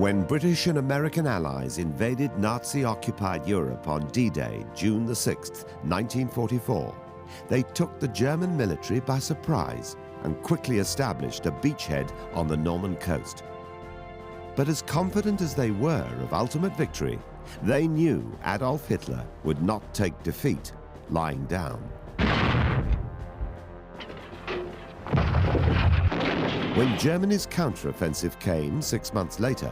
When British and American allies invaded Nazi-occupied Europe on D-Day, June the 6th, 1944, they took the German military by surprise and quickly established a beachhead on the Norman coast. But as confident as they were of ultimate victory, they knew Adolf Hitler would not take defeat lying down. When Germany's counteroffensive came 6 months later,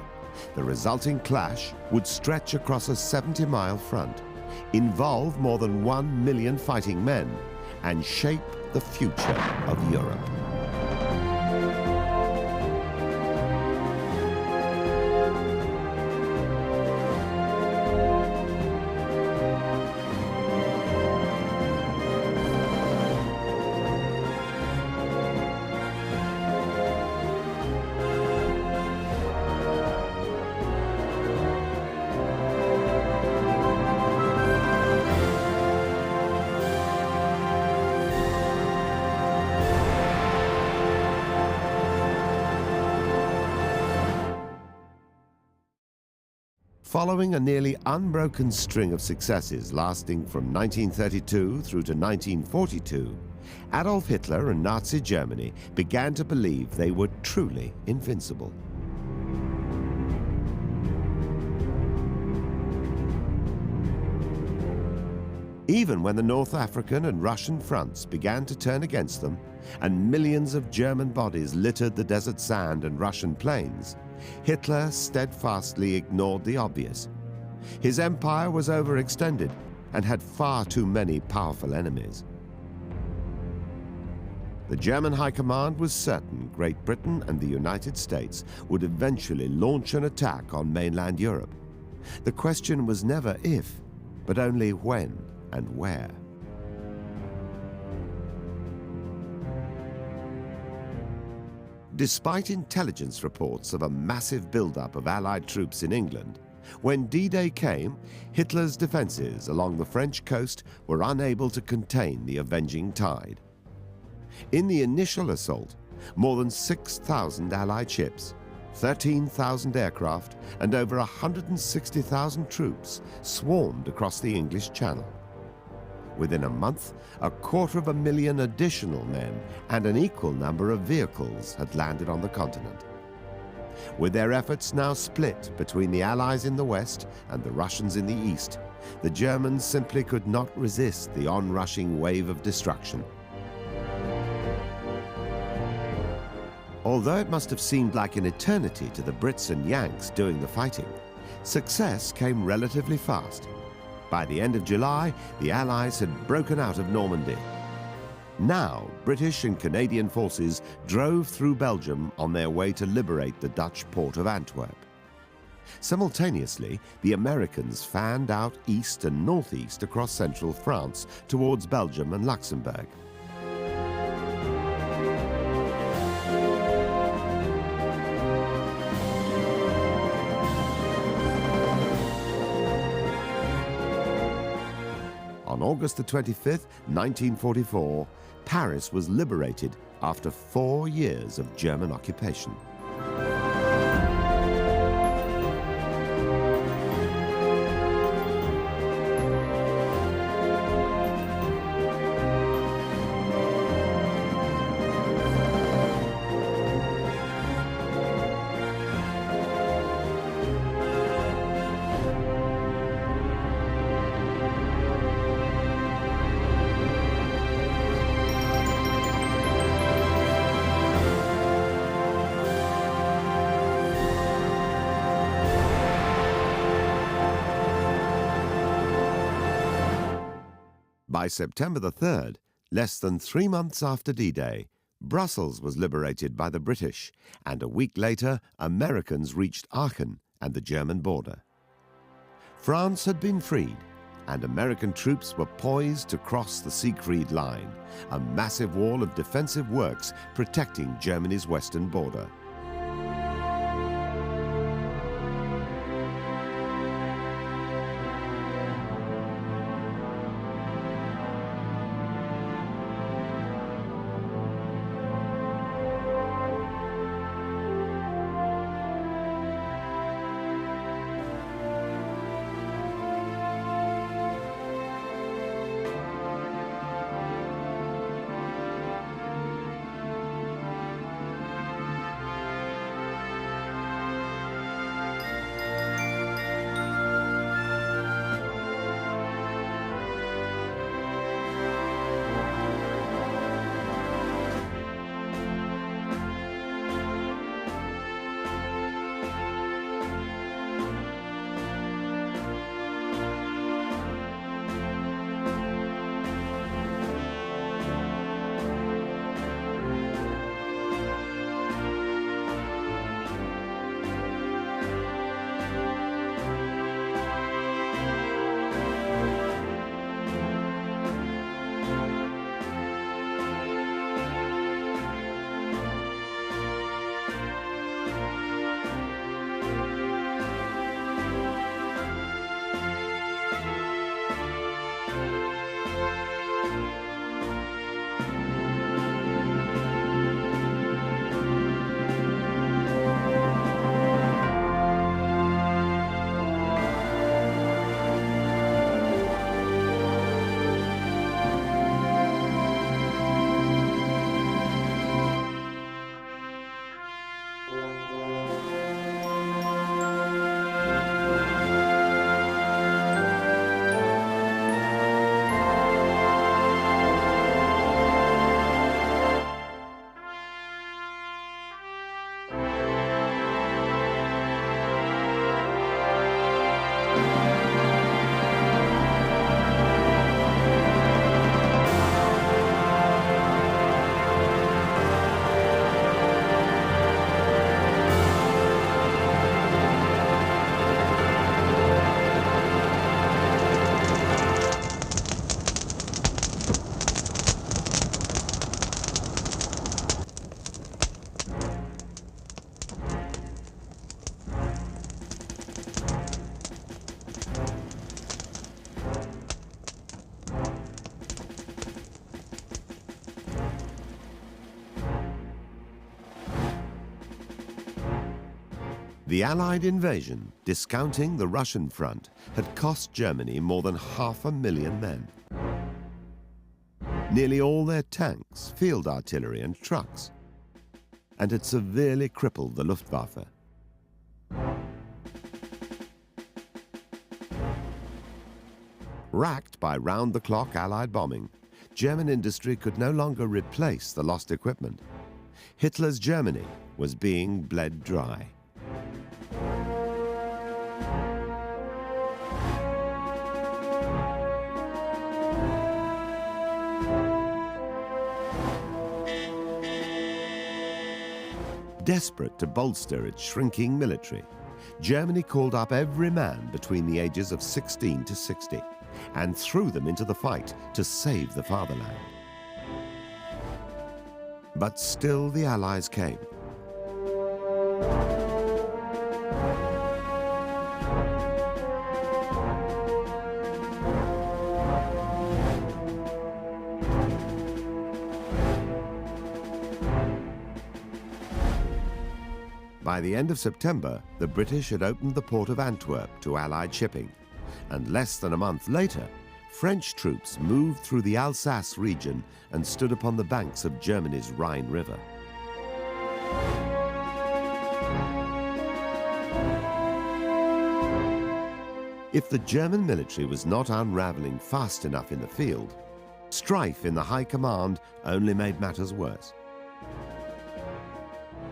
the resulting clash would stretch across a 70-mile front, involve more than 1 million fighting men, and shape the future of Europe. Following a nearly unbroken string of successes lasting from 1932 through to 1942, Adolf Hitler and Nazi Germany began to believe they were truly invincible. Even when the North African and Russian fronts began to turn against them, and millions of German bodies littered the desert sand and Russian plains, Hitler steadfastly ignored the obvious. His empire was overextended and had far too many powerful enemies. The German High Command was certain Great Britain and the United States would eventually launch an attack on mainland Europe. The question was never if, but only when and where. Despite intelligence reports of a massive buildup of Allied troops in England, when D-Day came, Hitler's defenses along the French coast were unable to contain the avenging tide. In the initial assault, more than 6,000 Allied ships, 13,000 aircraft, and over 160,000 troops swarmed across the English Channel. Within a month, 250,000 additional men and an equal number of vehicles had landed on the continent. With their efforts now split between the Allies in the west and the Russians in the east, the Germans simply could not resist the onrushing wave of destruction. Although it must have seemed like an eternity to the Brits and Yanks doing the fighting, success came relatively fast. By the end of July, the Allies had broken out of Normandy. Now, British and Canadian forces drove through Belgium on their way to liberate the Dutch port of Antwerp. Simultaneously, the Americans fanned out east and northeast across central France towards Belgium and Luxembourg. On August the 25th, 1944, Paris was liberated after 4 years of German occupation. By September the 3rd, less than 3 months after D-Day, Brussels was liberated by the British, and a week later, Americans reached Aachen and the German border. France had been freed, and American troops were poised to cross the Siegfried Line, a massive wall of defensive works protecting Germany's western border. The Allied invasion, discounting the Russian front, had cost Germany more than 500,000 men. Nearly all their tanks, field artillery and trucks, and had severely crippled the Luftwaffe. Racked by round-the-clock Allied bombing, German industry could no longer replace the lost equipment. Hitler's Germany was being bled dry. Desperate to bolster its shrinking military, Germany called up every man between the ages of 16 to 60 and threw them into the fight to save the fatherland. But still the Allies came. By the end of September, the British had opened the port of Antwerp to Allied shipping, and less than a month later, French troops moved through the Alsace region and stood upon the banks of Germany's Rhine River. If the German military was not unraveling fast enough in the field, strife in the high command only made matters worse.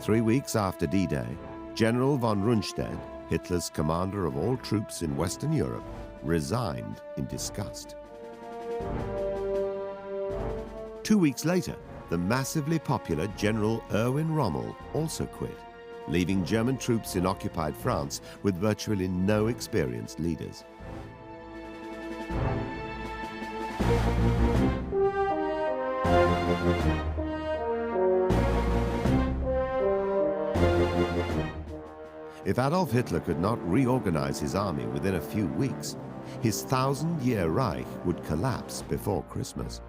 3 weeks after D-Day, General von Rundstedt, Hitler's commander of all troops in Western Europe, resigned in disgust. 2 weeks later, the massively popular General Erwin Rommel also quit, leaving German troops in occupied France with virtually no experienced leaders. If Adolf Hitler could not reorganize his army within a few weeks, his 1,000-year Reich would collapse before Christmas.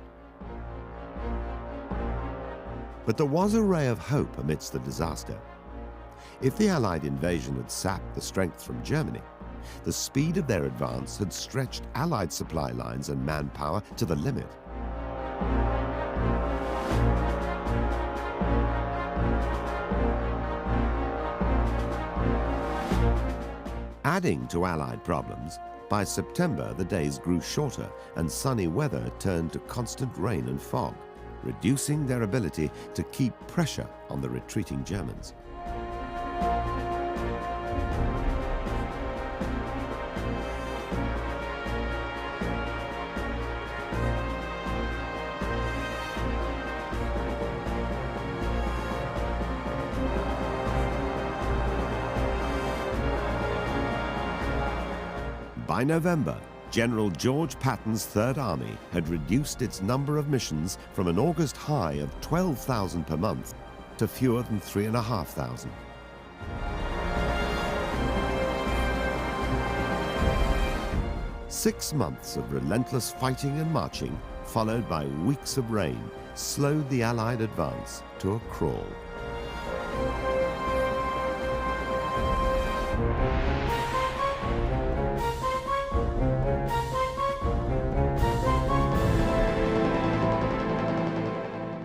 But there was a ray of hope amidst the disaster. If the Allied invasion had sapped the strength from Germany, the speed of their advance had stretched Allied supply lines and manpower to the limit. Adding to Allied problems, by September the days grew shorter and sunny weather turned to constant rain and fog, reducing their ability to keep pressure on the retreating Germans. By November, General George Patton's Third Army had reduced its number of missions from an August high of 12,000 per month to fewer than 3,500. Six months of relentless fighting and marching, followed by weeks of rain, slowed the Allied advance to a crawl.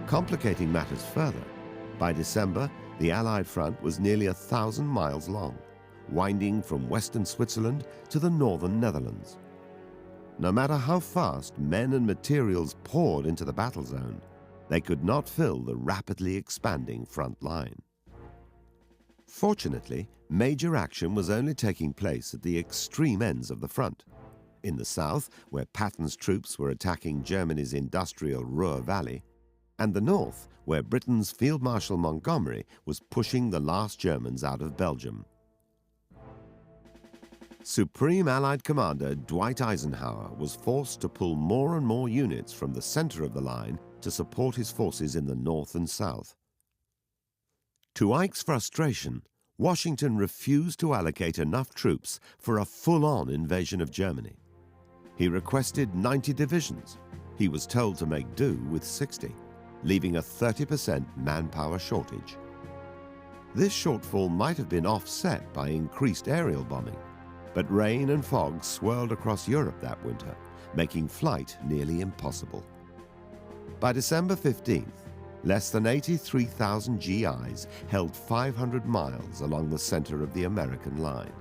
Complicating matters further, by December, the Allied front was nearly 1,000 miles long, winding from western Switzerland to the northern Netherlands. No matter how fast men and materials poured into the battle zone, they could not fill the rapidly expanding front line. Fortunately, major action was only taking place at the extreme ends of the front. In the south, where Patton's troops were attacking Germany's industrial Ruhr Valley, and the north, where Britain's Field Marshal Montgomery was pushing the last Germans out of Belgium. Supreme Allied Commander Dwight Eisenhower was forced to pull more and more units from the center of the line to support his forces in the north and south. To Ike's frustration, Washington refused to allocate enough troops for a full-on invasion of Germany. He requested 90 divisions. He was told to make do with 60. Leaving a 30% manpower shortage. This shortfall might have been offset by increased aerial bombing, but rain and fog swirled across Europe that winter, making flight nearly impossible. By December 15th, less than 83,000 GIs held 500 miles along the center of the American line.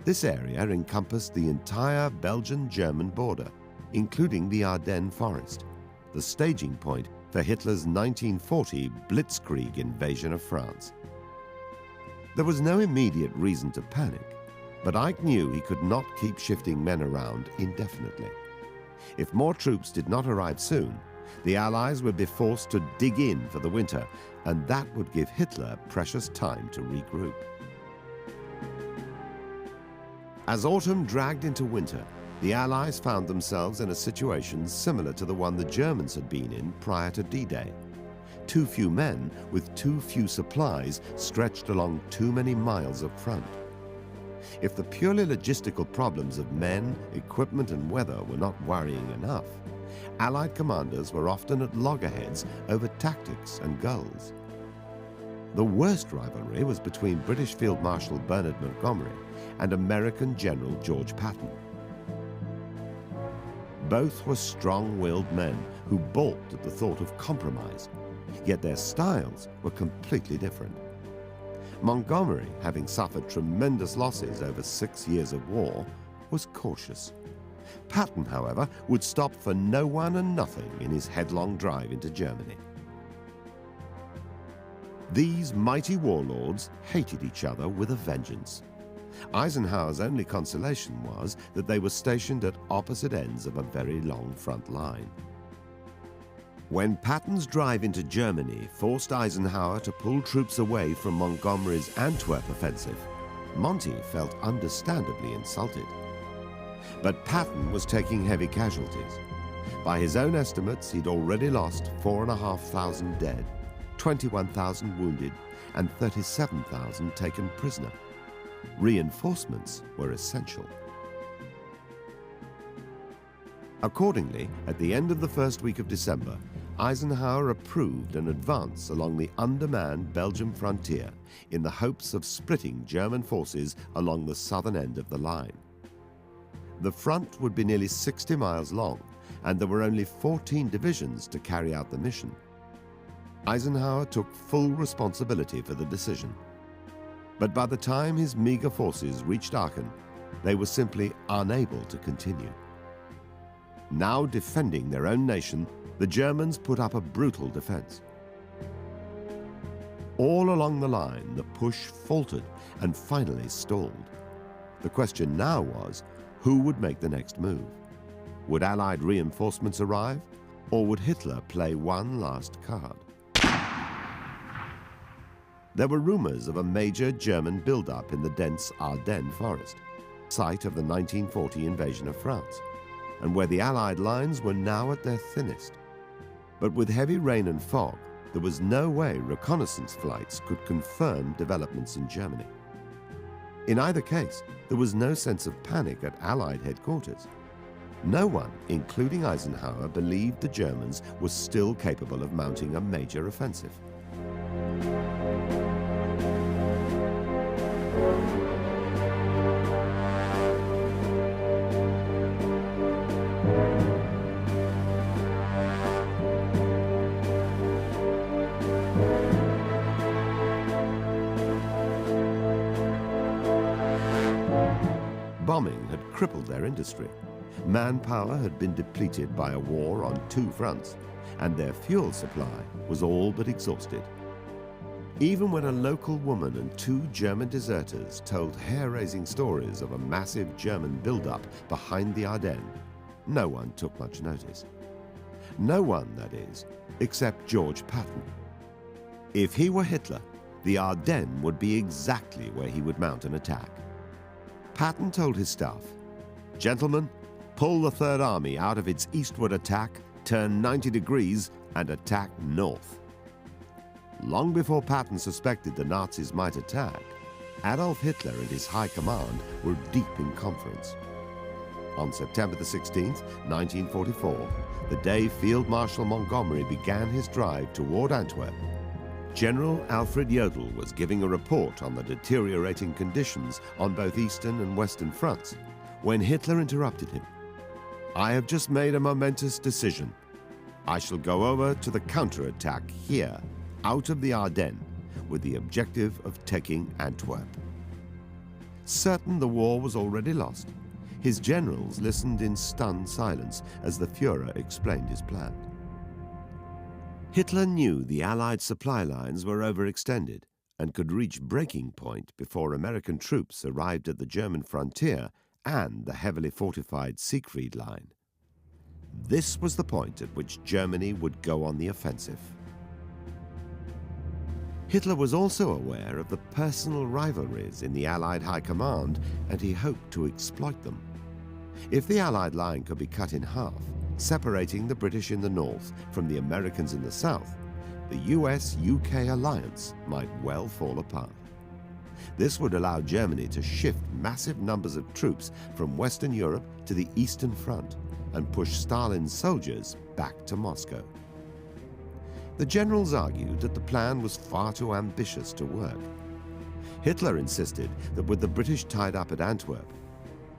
This area encompassed the entire Belgian-German border, including the Ardennes forest, the staging point for Hitler's 1940 blitzkrieg invasion of France. There was no immediate reason to panic, but Ike knew he could not keep shifting men around indefinitely. If more troops did not arrive soon, the Allies would be forced to dig in for the winter, and that would give Hitler precious time to regroup. As autumn dragged into winter, the Allies found themselves in a situation similar to the one the Germans had been in prior to D-Day. Too few men with too few supplies stretched along too many miles of front. If the purely logistical problems of men, equipment and weather were not worrying enough, Allied commanders were often at loggerheads over tactics and goals. The worst rivalry was between British Field Marshal Bernard Montgomery and American General George Patton. Both were strong-willed men who balked at the thought of compromise, yet their styles were completely different. Montgomery, having suffered tremendous losses over 6 years of war, was cautious. Patton, however, would stop for no one and nothing in his headlong drive into Germany. These mighty warlords hated each other with a vengeance. Eisenhower's only consolation was that they were stationed at opposite ends of a very long front line. When Patton's drive into Germany forced Eisenhower to pull troops away from Montgomery's Antwerp offensive, Monty felt understandably insulted. But Patton was taking heavy casualties. By his own estimates, he'd already lost 4,500 dead, 21,000 wounded, and 37,000 taken prisoner. Reinforcements were essential. Accordingly, at the end of the first week of December, Eisenhower approved an advance along the undermanned Belgian frontier in the hopes of splitting German forces along the southern end of the line. The front would be nearly 60 miles long, and there were only 14 divisions to carry out the mission. Eisenhower took full responsibility for the decision. But by the time his meager forces reached Aachen, they were simply unable to continue. Now defending their own nation, the Germans put up a brutal defense. All along the line, the push faltered and finally stalled. The question now was, who would make the next move? Would Allied reinforcements arrive, or would Hitler play one last card? There were rumors of a major German buildup in the dense Ardennes forest, site of the 1940 invasion of France, and where the Allied lines were now at their thinnest. But with heavy rain and fog, there was no way reconnaissance flights could confirm developments in Germany. In either case, there was no sense of panic at Allied headquarters. No one, including Eisenhower, believed the Germans were still capable of mounting a major offensive. Bombing had crippled their industry. Manpower had been depleted by a war on 2 fronts, and their fuel supply was all but exhausted. Even when a local woman and 2 German deserters told hair-raising stories of a massive German buildup behind the Ardennes, no one took much notice. No one, that is, except George Patton. If he were Hitler, the Ardennes would be exactly where he would mount an attack. Patton told his staff, "Gentlemen, pull the Third Army out of its eastward attack, turn 90 degrees, and attack north." Long before Patton suspected the Nazis might attack, Adolf Hitler and his high command were deep in conference. On September the 16th, 1944, the day Field Marshal Montgomery began his drive toward Antwerp, General Alfred Jodl was giving a report on the deteriorating conditions on both eastern and western fronts when Hitler interrupted him. "I have just made a momentous decision. I shall go over to the counterattack here, out of the Ardennes, with the objective of taking Antwerp." Certain the war was already lost, his generals listened in stunned silence as the Führer explained his plan. Hitler knew the Allied supply lines were overextended and could reach breaking point before American troops arrived at the German frontier and the heavily fortified Siegfried Line. This was the point at which Germany would go on the offensive. Hitler was also aware of the personal rivalries in the Allied High Command, and he hoped to exploit them. If the Allied line could be cut in half, separating the British in the north from the Americans in the south, the US-UK alliance might well fall apart. This would allow Germany to shift massive numbers of troops from Western Europe to the Eastern Front and push Stalin's soldiers back to Moscow. The generals argued that the plan was far too ambitious to work. Hitler insisted that with the British tied up at Antwerp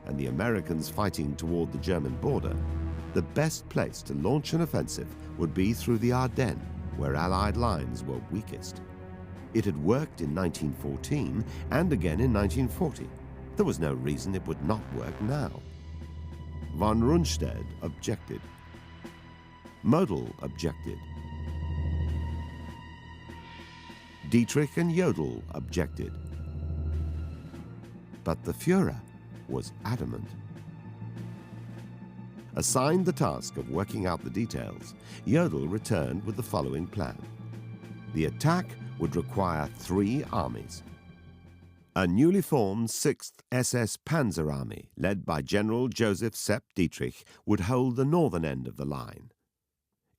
and the Americans fighting toward the German border, the best place to launch an offensive would be through the Ardennes, where Allied lines were weakest. It had worked in 1914 and again in 1940. There was no reason it would not work now. Von Rundstedt objected. Model objected. Dietrich and Jodl objected. But the Führer was adamant. Assigned the task of working out the details, Jodl returned with the following plan. The attack would require 3 armies. A newly formed 6th SS Panzer Army, led by General Joseph Sepp Dietrich, would hold the northern end of the line.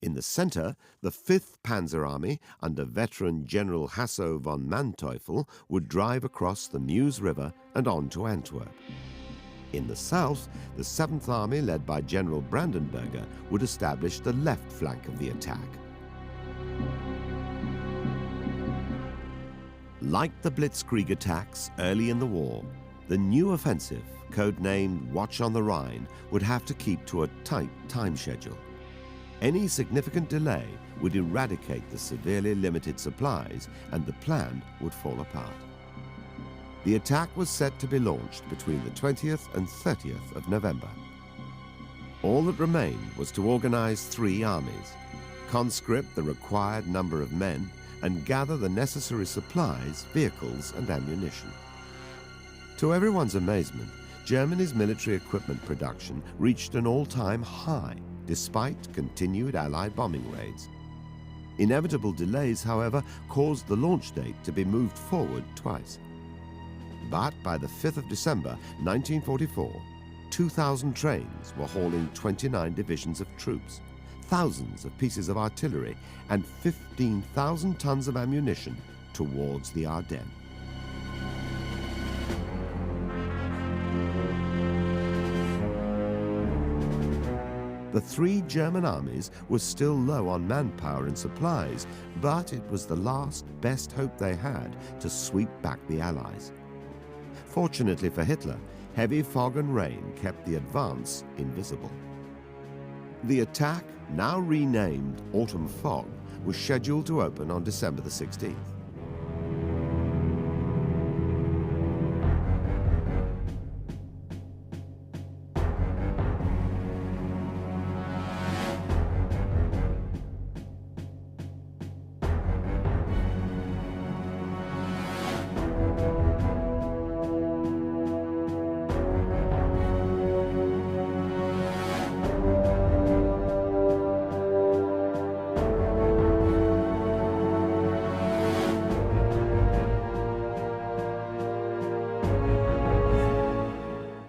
In the center, the 5th Panzer Army, under veteran General Hasso von Manteuffel, would drive across the Meuse River and on to Antwerp. In the south, the 7th Army, led by General Brandenberger, would establish the left flank of the attack. Like the Blitzkrieg attacks early in the war, the new offensive, codenamed Watch on the Rhine, would have to keep to a tight time schedule. Any significant delay would eradicate the severely limited supplies, and the plan would fall apart. The attack was set to be launched between the 20th and 30th of November. All that remained was to organize 3 armies, conscript the required number of men, and gather the necessary supplies, vehicles, and ammunition. To everyone's amazement, Germany's military equipment production reached an all-time high, despite continued Allied bombing raids. Inevitable delays, however, caused the launch date to be moved forward twice. But by the 5th of December 1944, 2,000 trains were hauling 29 divisions of troops, thousands of pieces of artillery, and 15,000 tons of ammunition towards the Ardennes. The 3 German armies were still low on manpower and supplies, but it was the last best hope they had to sweep back the Allies. Fortunately for Hitler, heavy fog and rain kept the advance invisible. The attack, now renamed Autumn Fog, was scheduled to open on December the 16th.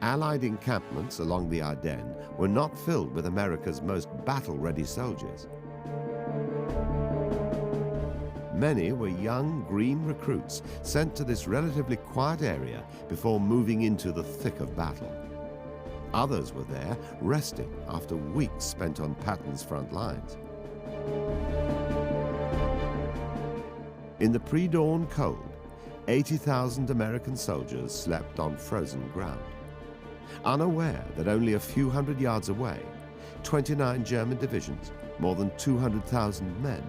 Allied encampments along the Ardennes were not filled with America's most battle-ready soldiers. Many were young green recruits sent to this relatively quiet area before moving into the thick of battle. Others were there resting after weeks spent on Patton's front lines. In the pre-dawn cold, 80,000 American soldiers slept on frozen ground, unaware that only a few hundred yards away, 29 German divisions, more than 200,000 men,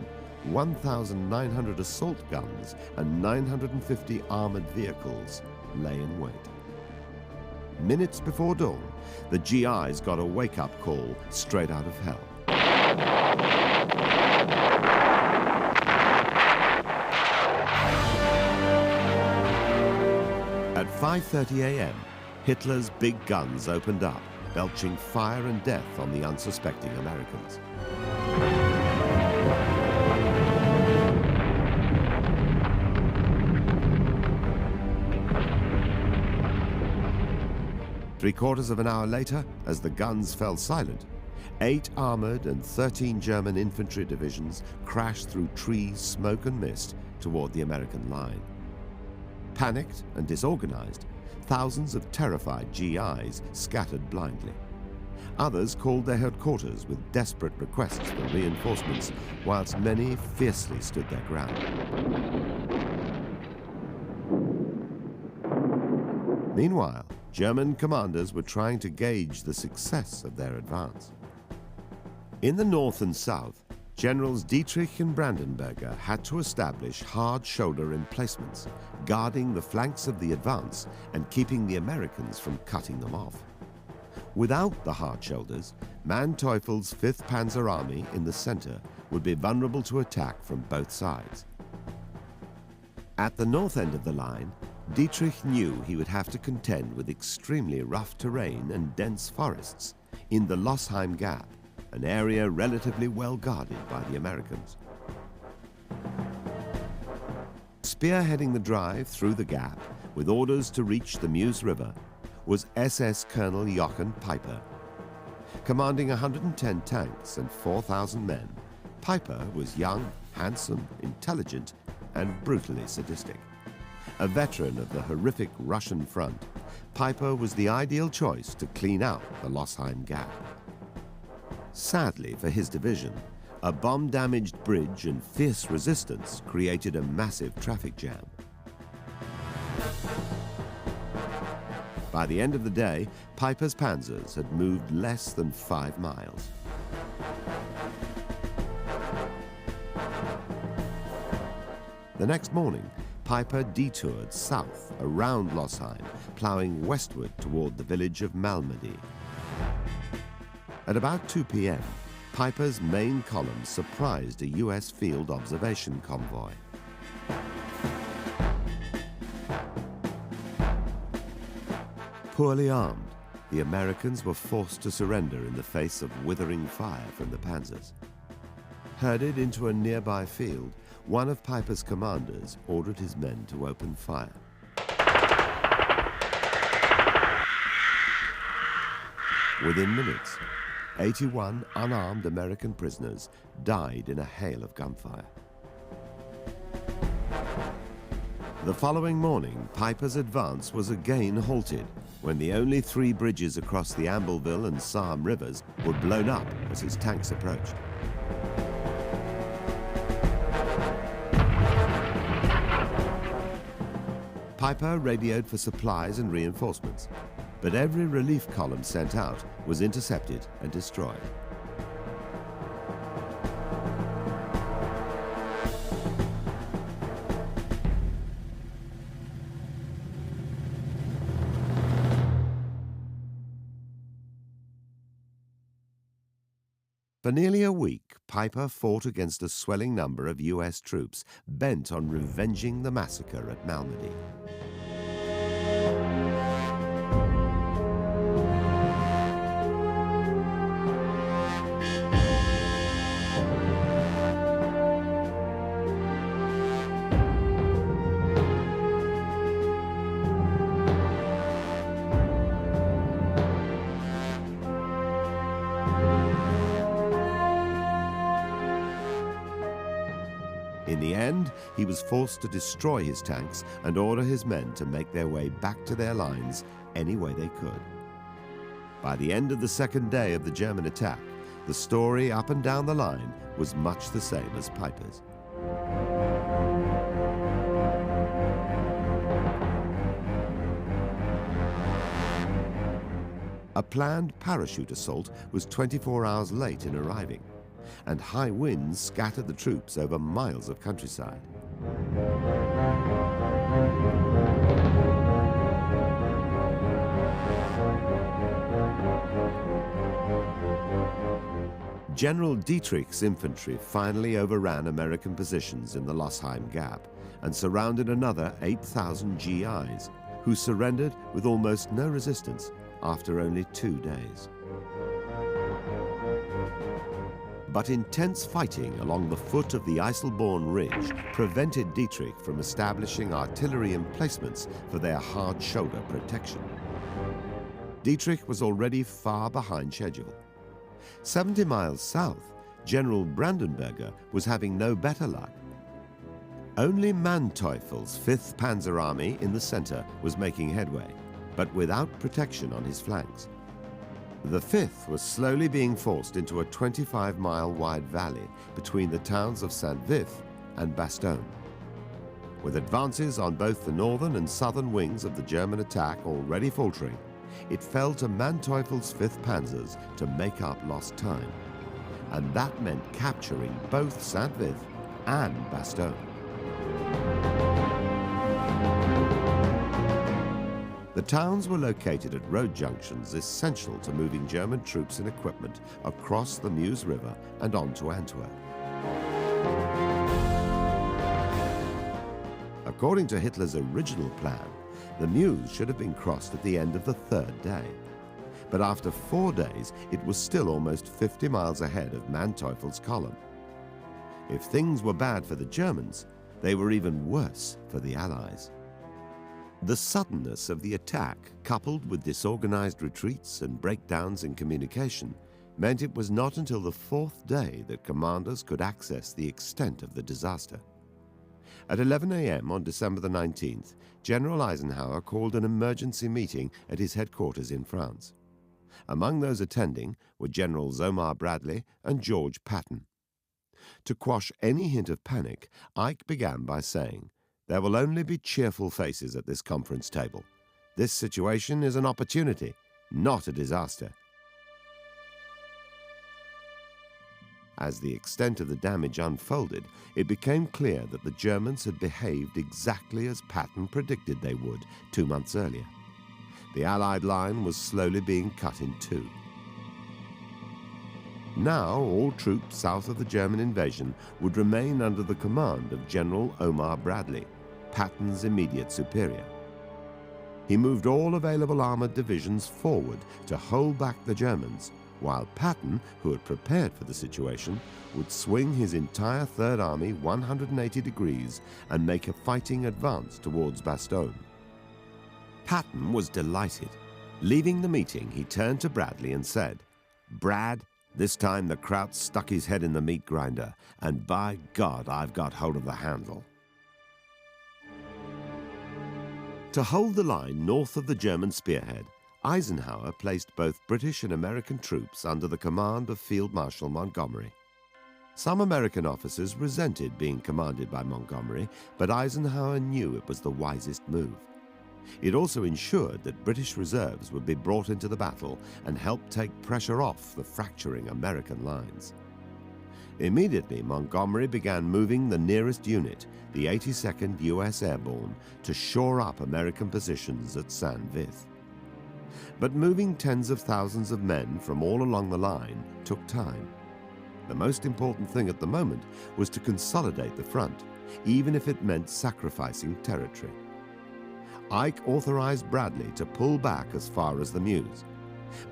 1,900 assault guns, and 950 armored vehicles lay in wait. Minutes before dawn, the GIs got a wake-up call straight out of hell. At 5:30 a.m., Hitler's big guns opened up, belching fire and death on the unsuspecting Americans. Three-quarters of an hour later, as the guns fell silent, 8 armored and 13 German infantry divisions crashed through trees, smoke and mist toward the American line. Panicked and disorganized, thousands of terrified GIs scattered blindly. Others called their headquarters with desperate requests for reinforcements, whilst many fiercely stood their ground. Meanwhile, German commanders were trying to gauge the success of their advance. In the north and south, Generals Dietrich and Brandenberger had to establish hard shoulder emplacements, guarding the flanks of the advance and keeping the Americans from cutting them off. Without the hard shoulders, Manteuffel's 5th Panzer Army in the center would be vulnerable to attack from both sides. At the north end of the line, Dietrich knew he would have to contend with extremely rough terrain and dense forests in the Lossheim Gap, an area relatively well guarded by the Americans. Spearheading the drive through the gap, with orders to reach the Meuse River, was SS Colonel Jochen Peiper. Commanding 110 tanks and 4,000 men, Peiper was young, handsome, intelligent, and brutally sadistic. A veteran of the horrific Russian front, Peiper was the ideal choice to clean out the Lossheim Gap. Sadly for his division, a bomb-damaged bridge and fierce resistance created a massive traffic jam. By the end of the day, Peiper's panzers had moved less than 5 miles. The next morning, Peiper detoured south around Lossheim, ploughing westward toward the village of Malmedy. At about 2 p.m., Peiper's main column surprised a U.S. field observation convoy. Poorly armed, the Americans were forced to surrender in the face of withering fire from the panzers. Herded into a nearby field, one of Peiper's commanders ordered his men to open fire. Within minutes, 81 unarmed American prisoners died in a hail of gunfire. The following morning, Peiper's advance was again halted when the only 3 bridges across the Ambelville and Sarm rivers were blown up as his tanks approached. Peiper radioed for supplies and reinforcements, but every relief column sent out was intercepted and destroyed. For nearly a week, Peiper fought against a swelling number of U.S. troops bent on revenging the massacre at Malmedy. In the end, he was forced to destroy his tanks and order his men to make their way back to their lines any way they could. By the end of the second day of the German attack, the story up and down the line was much the same as Peiper's. A planned parachute assault was 24 hours late in arriving, and high winds scattered the troops over miles of countryside. General Dietrich's infantry finally overran American positions in the Losheim Gap and surrounded another 8,000 GIs, who surrendered with almost no resistance after only 2 days. But intense fighting along the foot of the Eiselborn Ridge prevented Dietrich from establishing artillery emplacements for their hard shoulder protection. Dietrich was already far behind schedule. 70 miles south, General Brandenberger was having no better luck. Only Manteuffel's 5th Panzer Army in the center was making headway, but without protection on his flanks. The 5th was slowly being forced into a 25-mile wide valley between the towns of Saint-Vith and Bastogne. With advances on both the northern and southern wings of the German attack already faltering, it fell to Manteuffel's 5th Panzers to make up lost time, and that meant capturing both Saint-Vith and Bastogne. The towns were located at road junctions essential to moving German troops and equipment across the Meuse River and on to Antwerp. According to Hitler's original plan, the Meuse should have been crossed at the end of the 3rd day. But after 4 days, it was still almost 50 miles ahead of Manteuffel's column. If things were bad for the Germans, they were even worse for the Allies. The suddenness of the attack, coupled with disorganized retreats and breakdowns in communication, meant it was not until the 4th day that commanders could access the extent of the disaster. At 11 a.m. on December the 19th, General Eisenhower called an emergency meeting at his headquarters in France. Among those attending were Generals Omar Bradley and George Patton. To quash any hint of panic, Ike began by saying, "There will only be cheerful faces at this conference table. This situation is an opportunity, not a disaster." As the extent of the damage unfolded, it became clear that the Germans had behaved exactly as Patton predicted they would 2 months earlier. The Allied line was slowly being cut in two. Now all troops south of the German invasion would remain under the command of General Omar Bradley, Patton's immediate superior. He moved all available armored divisions forward to hold back the Germans, while Patton, who had prepared for the situation, would swing his entire Third Army 180 degrees and make a fighting advance towards Bastogne. Patton was delighted. Leaving the meeting, he turned to Bradley and said, "Brad, this time the Kraut stuck his head in the meat grinder, and by God, I've got hold of the handle." To hold the line north of the German spearhead, Eisenhower placed both British and American troops under the command of Field Marshal Montgomery. Some American officers resented being commanded by Montgomery, but Eisenhower knew it was the wisest move. It also ensured that British reserves would be brought into the battle and help take pressure off the fracturing American lines. Immediately, Montgomery began moving the nearest unit, the 82nd U.S. Airborne, to shore up American positions at Saint-Vith. But moving tens of thousands of men from all along the line took time. The most important thing at the moment was to consolidate the front, even if it meant sacrificing territory. Ike authorized Bradley to pull back as far as the Meuse,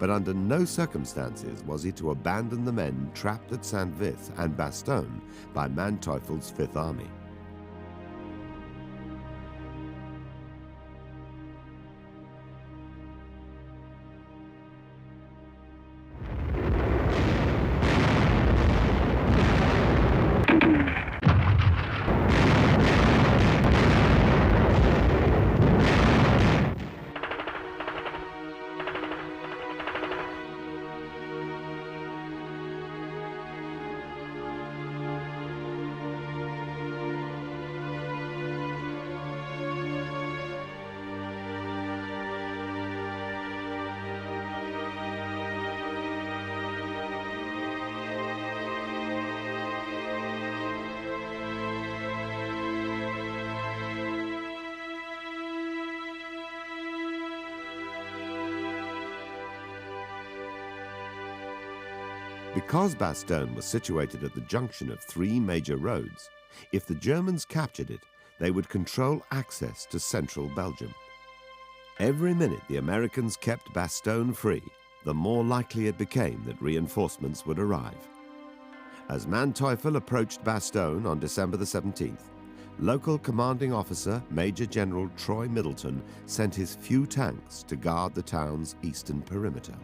but under no circumstances was he to abandon the men trapped at Saint-Vith and Bastogne by Manteuffel's Fifth Army. Because Bastogne was situated at the junction of three major roads, if the Germans captured it, they would control access to central Belgium. Every minute the Americans kept Bastogne free, the more likely it became that reinforcements would arrive. As Manteuffel approached Bastogne on December the 17th, local commanding officer Major General Troy Middleton sent his few tanks to guard the town's eastern perimeter.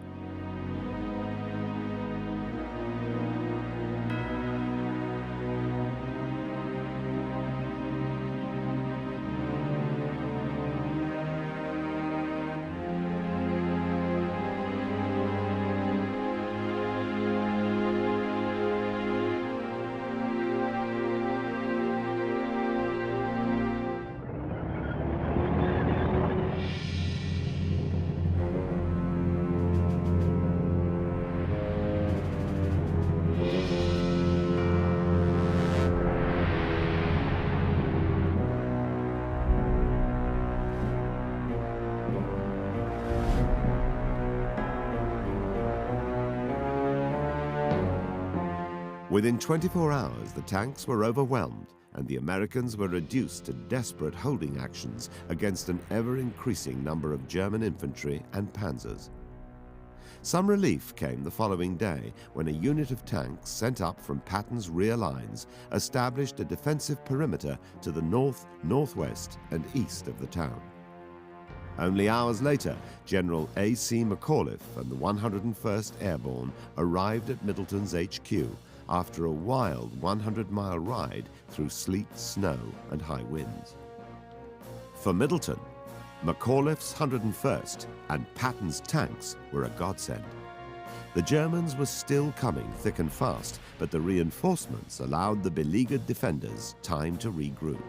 Within 24 hours, the tanks were overwhelmed and the Americans were reduced to desperate holding actions against an ever-increasing number of German infantry and panzers. Some relief came the following day when a unit of tanks sent up from Patton's rear lines established a defensive perimeter to the north, northwest, and east of the town. Only hours later, General A.C. McAuliffe and the 101st Airborne arrived at Middleton's HQ after a wild 100-mile ride through sleet, snow, and high winds. For Middleton, McAuliffe's 101st and Patton's tanks were a godsend. The Germans were still coming thick and fast, but the reinforcements allowed the beleaguered defenders time to regroup.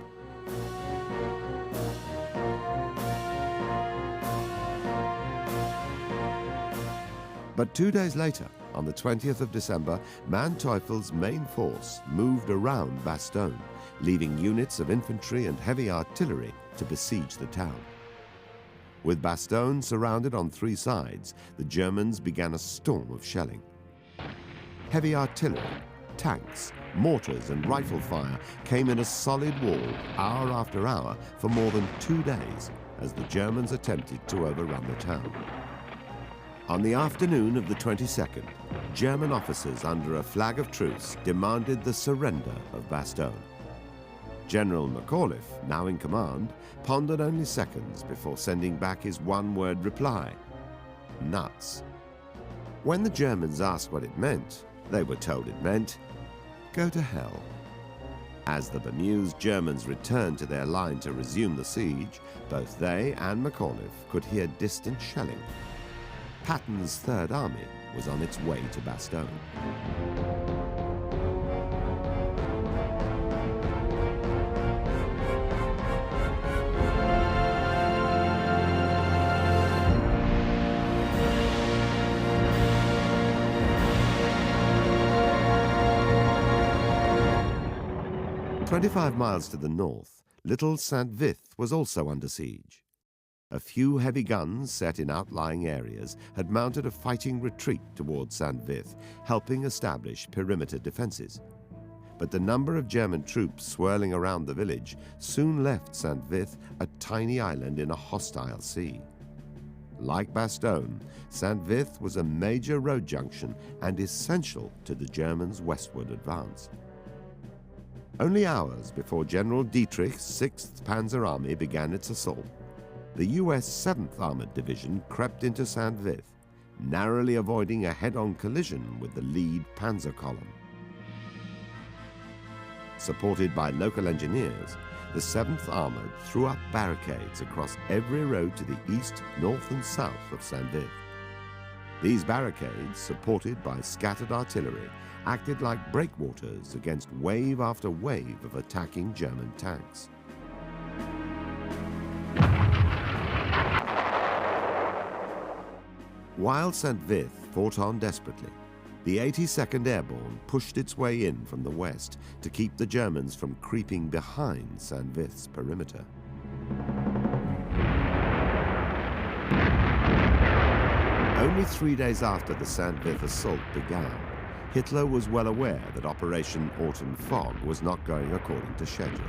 But 2 days later, on the 20th of December, Manteuffel's main force moved around Bastogne, leaving units of infantry and heavy artillery to besiege the town. With Bastogne surrounded on three sides, the Germans began a storm of shelling. Heavy artillery, tanks, mortars and rifle fire came in a solid wall hour after hour for more than 2 days as the Germans attempted to overrun the town. On the afternoon of the 22nd, German officers under a flag of truce demanded the surrender of Bastogne. General McAuliffe, now in command, pondered only seconds before sending back his one-word reply: nuts. When the Germans asked what it meant, they were told it meant, go to hell. As the bemused Germans returned to their line to resume the siege, both they and McAuliffe could hear distant shelling. Patton's Third Army was on its way to Bastogne. "25 miles to the north, Little Saint-Vith was also under siege. A few heavy guns set in outlying areas had mounted a fighting retreat towards Saint-Vith, helping establish perimeter defenses. But the number of German troops swirling around the village soon left Saint-Vith a tiny island in a hostile sea. Like Bastogne, Saint-Vith was a major road junction and essential to the Germans' westward advance. Only hours before General Dietrich's 6th Panzer Army began its assault, the U.S. 7th Armored Division crept into Saint-Vith, narrowly avoiding a head-on collision with the lead panzer column. Supported by local engineers, the 7th Armored threw up barricades across every road to the east, north and south of Saint-Vith. These barricades, supported by scattered artillery, acted like breakwaters against wave after wave of attacking German tanks. While Saint-Vith fought on desperately, the 82nd Airborne pushed its way in from the west to keep the Germans from creeping behind Saint-Vith's perimeter. Only 3 days after the Saint-Vith assault began, Hitler was well aware that Operation Autumn Fog was not going according to schedule.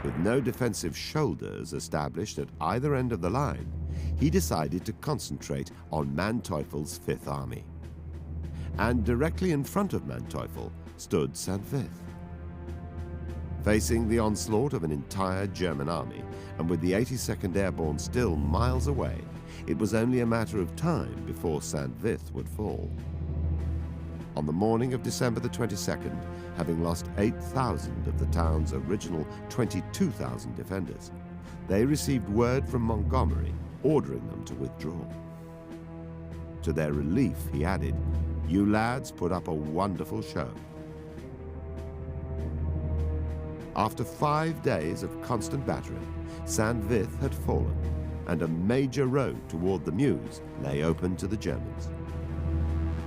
With no defensive shoulders established at either end of the line, he decided to concentrate on Manteuffel's Fifth Army. And directly in front of Manteuffel stood St. Vith. Facing the onslaught of an entire German army, and with the 82nd Airborne still miles away, it was only a matter of time before St. Vith would fall. On the morning of December the 22nd, having lost 8,000 of the town's original 22,000 defenders, they received word from Montgomery ordering them to withdraw. To their relief, he added, "You lads put up a wonderful show." After 5 days of constant battering, St. Vith had fallen, and a major road toward the Meuse lay open to the Germans.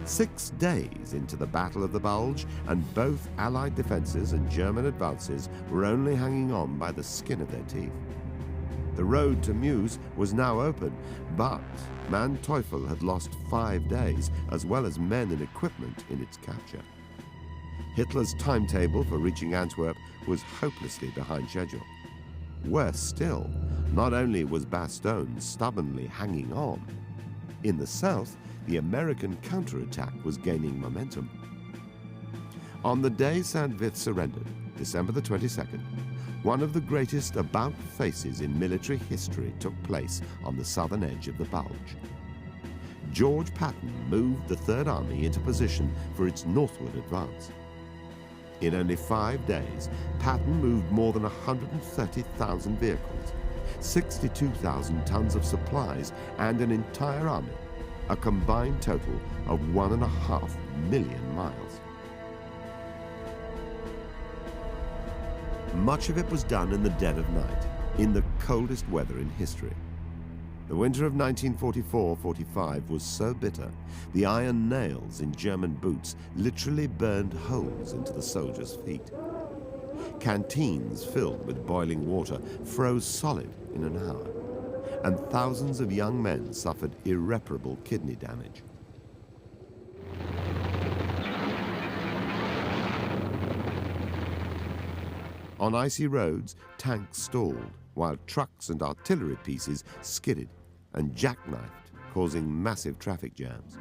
6 days into the Battle of the Bulge, and both Allied defenses and German advances were only hanging on by the skin of their teeth. The road to Meuse was now open, but Manteuffel had lost 5 days, as well as men and equipment, in its capture. Hitler's timetable for reaching Antwerp was hopelessly behind schedule. Worse still, not only was Bastogne stubbornly hanging on, in the south, the American counterattack was gaining momentum. On the day St. Vith surrendered, December the 22nd, one of the greatest about-faces in military history took place on the southern edge of the Bulge. George Patton moved the Third Army into position for its northward advance. In only 5 days, Patton moved more than 130,000 vehicles, 62,000 tons of supplies, and an entire army, a combined total of 1.5 million miles. Much of it was done in the dead of night, in the coldest weather in history. The winter of 1944-45 was so bitter, the iron nails in German boots literally burned holes into the soldiers' feet. Canteens filled with boiling water froze solid in an hour, and thousands of young men suffered irreparable kidney damage. On icy roads, tanks stalled, while trucks and artillery pieces skidded and jackknifed, causing massive traffic jams.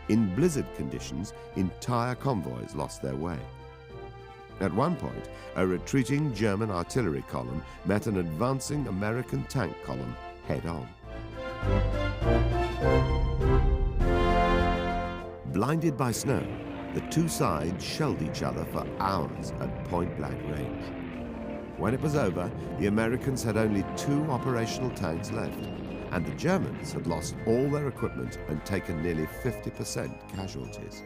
In blizzard conditions, entire convoys lost their way. At one point, a retreating German artillery column met an advancing American tank column head-on. Blinded by snow, the two sides shelled each other for hours at point-blank range. When it was over, the Americans had only 2 operational tanks left, and the Germans had lost all their equipment and taken nearly 50% casualties.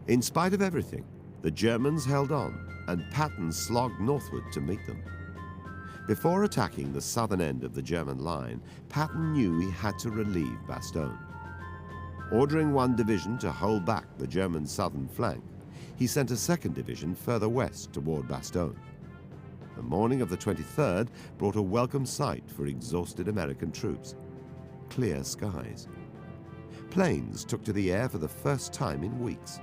In spite of everything, the Germans held on, and Patton slogged northward to meet them. Before attacking the southern end of the German line, Patton knew he had to relieve Bastogne. Ordering one division to hold back the German southern flank, he sent a second division further west toward Bastogne. The morning of the 23rd brought a welcome sight for exhausted American troops: clear skies. Planes took to the air for the first time in weeks.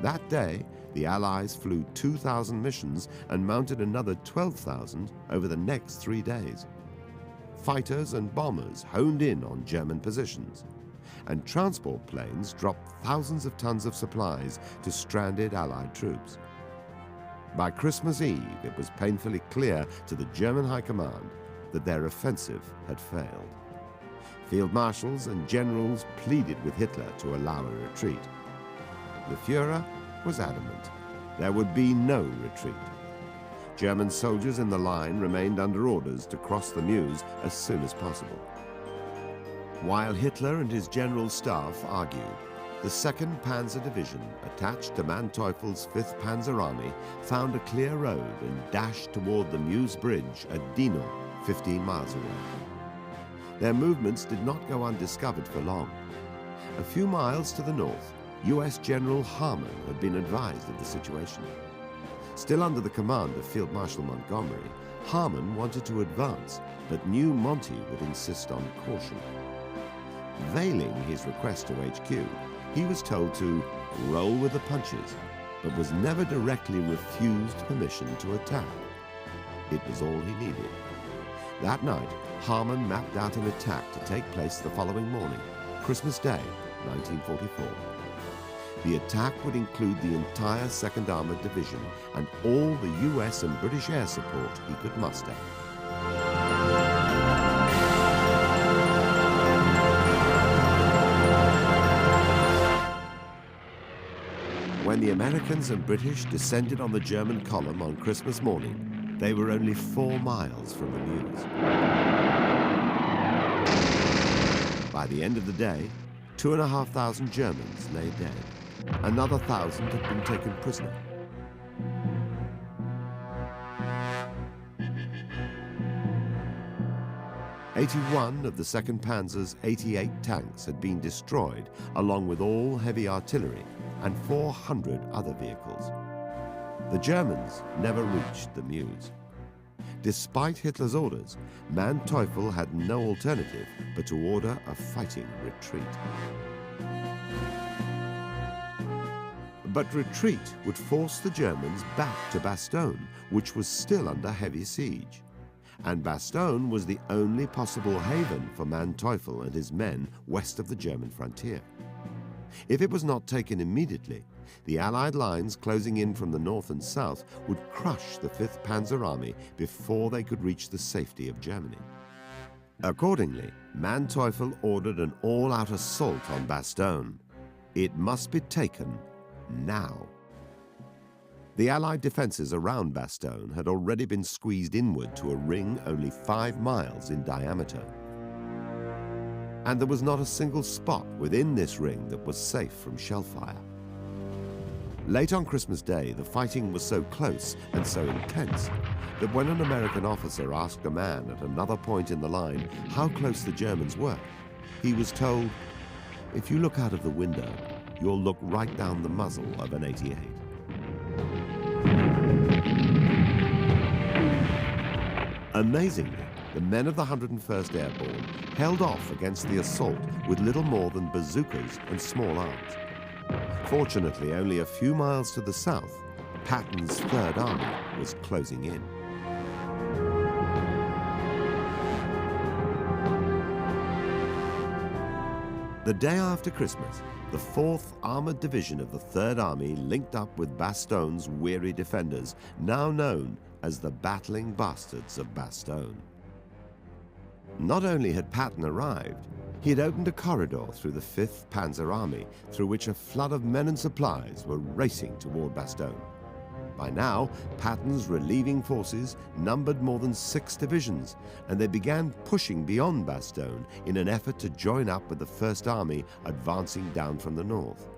That day, the Allies flew 2,000 missions and mounted another 12,000 over the next 3 days. Fighters and bombers honed in on German positions, and transport planes dropped thousands of tons of supplies to stranded Allied troops. By Christmas Eve, it was painfully clear to the German High Command that their offensive had failed. Field marshals and generals pleaded with Hitler to allow a retreat. The Führer was adamant. There would be no retreat. German soldiers in the line remained under orders to cross the Meuse as soon as possible. While Hitler and his general staff argued, the 2nd Panzer Division, attached to Manteuffel's 5th Panzer Army, found a clear road and dashed toward the Meuse Bridge at Dinant, 15 miles away. Their movements did not go undiscovered for long. A few miles to the north, US General Harmon had been advised of the situation. Still under the command of Field Marshal Montgomery, Harmon wanted to advance, but knew Monty would insist on caution. Veiling his request to HQ, he was told to roll with the punches, but was never directly refused permission to attack. It was all he needed. That night, Harmon mapped out an attack to take place the following morning, Christmas Day, 1944. The attack would include the entire 2nd Armored Division and all the US and British air support he could muster. When the Americans and British descended on the German column on Christmas morning, they were only 4 miles from the Meuse. By the end of the day, 2,500 Germans lay dead. Another 1,000 had been taken prisoner. "81 of the 2nd Panzer's 88 tanks had been destroyed, along with all heavy artillery and 400 other vehicles. The Germans never reached the Meuse. Despite Hitler's orders, Manteuffel had no alternative but to order a fighting retreat. But retreat would force the Germans back to Bastogne, which was still under heavy siege. And Bastogne was the only possible haven for Manteuffel and his men west of the German frontier. If it was not taken immediately, the Allied lines closing in from the north and south would crush the 5th Panzer Army before they could reach the safety of Germany. Accordingly, Manteuffel ordered an all-out assault on Bastogne. It must be taken now. The Allied defenses around Bastogne had already been squeezed inward to a ring only 5 miles in diameter. And there was not a single spot within this ring that was safe from shellfire. Late on Christmas Day, the fighting was so close and so intense that when an American officer asked a man at another point in the line how close the Germans were, he was told, "If you look out of the window, you'll look right down the muzzle of an 88. Amazingly, the men of the 101st Airborne held off against the assault with little more than bazookas and small arms. Fortunately, only a few miles to the south, Patton's 3rd Army was closing in. The day after Christmas, the 4th Armored Division of the 3rd Army linked up with Bastogne's weary defenders, now known as the Battling Bastards of Bastogne. Not only had Patton arrived, he had opened a corridor through the 5th Panzer Army, through which a flood of men and supplies were racing toward Bastogne. By now, Patton's relieving forces numbered more than 6 divisions, and they began pushing beyond Bastogne in an effort to join up with the 1st Army advancing down from the north.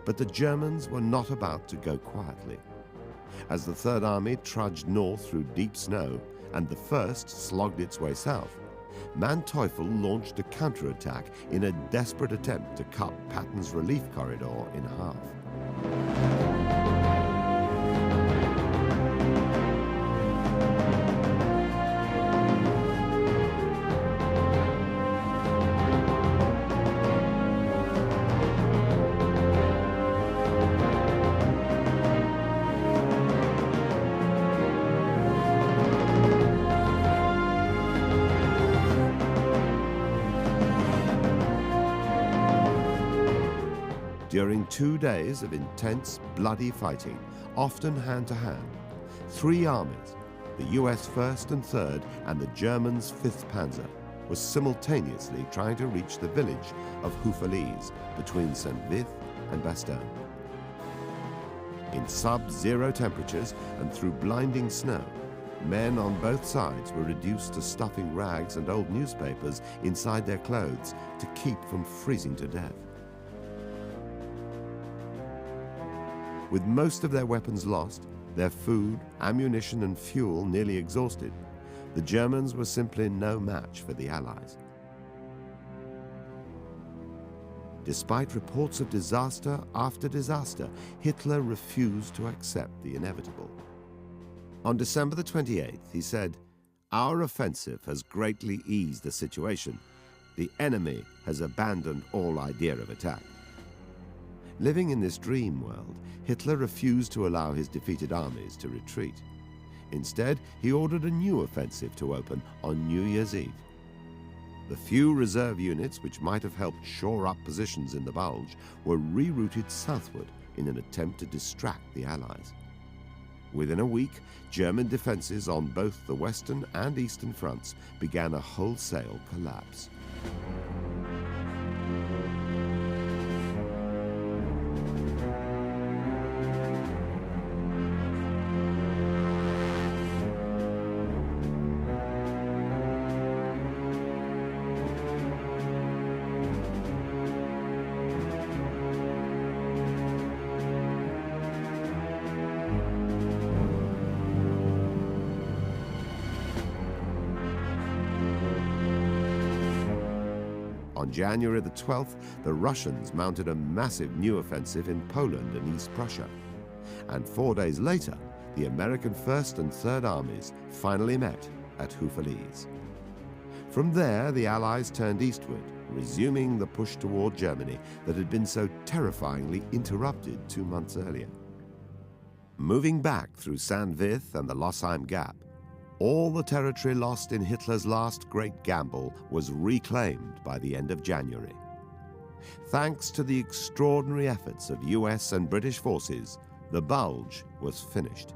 But the Germans were not about to go quietly. As the Third Army trudged north through deep snow and the First slogged its way south, Manteuffel launched a counterattack in a desperate attempt to cut Patton's relief corridor in half. During 2 days of intense, bloody fighting, often hand-to-hand, 3 armies, the US 1st and 3rd and the Germans' 5th Panzer, were simultaneously trying to reach the village of Houffalize between Saint-Vith and Bastogne. In sub-zero temperatures and through blinding snow, men on both sides were reduced to stuffing rags and old newspapers inside their clothes to keep from freezing to death. With most of their weapons lost, their food, ammunition and fuel nearly exhausted, the Germans were simply no match for the Allies. Despite reports of disaster after disaster, Hitler refused to accept the inevitable. On December the 28th, he said, "Our offensive has greatly eased the situation. The enemy has abandoned all idea of attack." Living in this dream world, Hitler refused to allow his defeated armies to retreat. Instead, he ordered a new offensive to open on New Year's Eve. The few reserve units which might have helped shore up positions in the Bulge were rerouted southward in an attempt to distract the Allies. Within a week, German defenses on both the western and eastern fronts began a wholesale collapse. On January the 12th, the Russians mounted a massive new offensive in Poland and East Prussia. And 4 days later, the American 1st and 3rd Armies finally met at Houffalize. From there, the Allies turned eastward, resuming the push toward Germany that had been so terrifyingly interrupted 2 months earlier. Moving back through Saint-Vith and the Lossheim Gap, all the territory lost in Hitler's last great gamble was reclaimed by the end of January. Thanks to the extraordinary efforts of US and British forces, the Bulge was finished,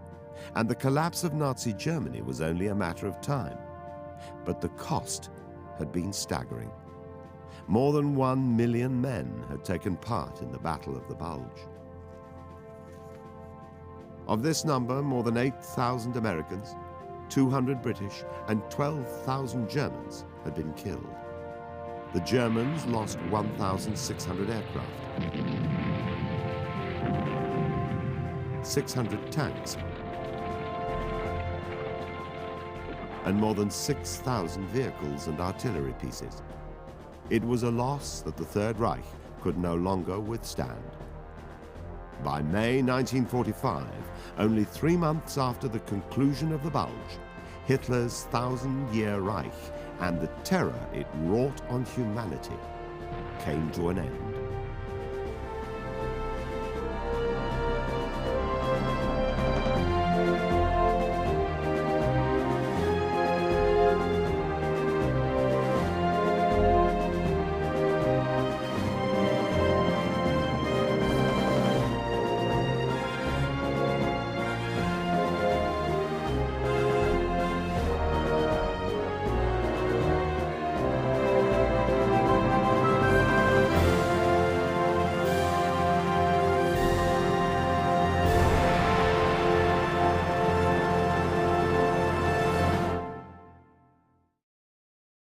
and the collapse of Nazi Germany was only a matter of time. But the cost had been staggering. More than 1 million men had taken part in the Battle of the Bulge. Of this number, more than 8,000 Americans, 200 British and 12,000 Germans had been killed. The Germans lost 1,600 aircraft, 600 tanks, and more than 6,000 vehicles and artillery pieces. It was a loss that the Third Reich could no longer withstand. By May 1945, only 3 months after the conclusion of the Bulge, Hitler's 1,000-year Reich and the terror it wrought on humanity came to an end.